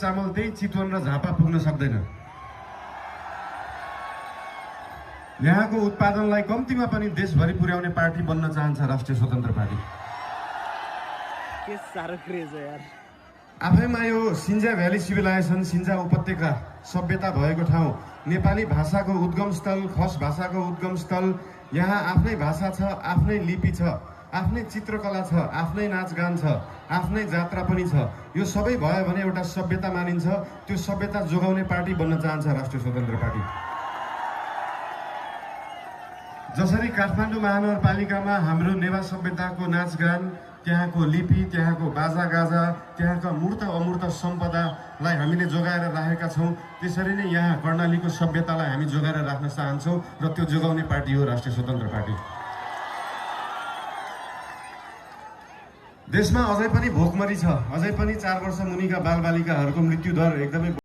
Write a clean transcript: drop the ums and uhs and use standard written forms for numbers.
चामल त्यही चितवन र झापा पुग्न सक्दैन। यहाँको उत्पादनलाई कम्तीमा पनि देशभरि पुर्याउने पार्टी बन्न चाहन्छ राष्ट्रिय स्वतन्त्र पार्टी। के साह्रो क्रेज हो यार। आफैमा यो सिन्जा भ्याली सिभिलाइजेसन, सिन्जा उपत्यका सभ्यता भएको ठाउँ, नेपाली भाषाको उद्गम स्थल, खस भाषाको उद्गम स्थल। यहाँ आफ्नै भाषा छ, आफ्नै लिपि छ, आफ्नै चित्रकला छ, आफ्नै नाचगान छ, आफ्नै जात्रा पनि छ। यो सबै भयो भने एउटा सभ्यता मानिन्छ। त्यो सभ्यता जोगाउने पार्टी बन्न चाहन्छ राष्ट्रिय स्वतन्त्र पार्टी। जसरी काठमाडौँ महानगरपालिकामा हाम्रो नेवा सभ्यताको नाचगान, त्यहाँको लिपि, त्यहाँको बाजागाजा, त्यहाँका मूर्त अमूर्त सम्पदालाई हामीले जोगाएर राखेका छौँ, त्यसरी नै यहाँ कर्णालीको सभ्यतालाई हामी जोगाएर राख्न चाहन्छौँ र त्यो जोगाउने पार्टी हो राष्ट्रिय स्वतन्त्र पार्टी। देशमा अझै पनि भोकमरी छ, अझै पनि 4 वर्ष मुनिका बालबालिकाहरूको मृत्यु दर एकदमै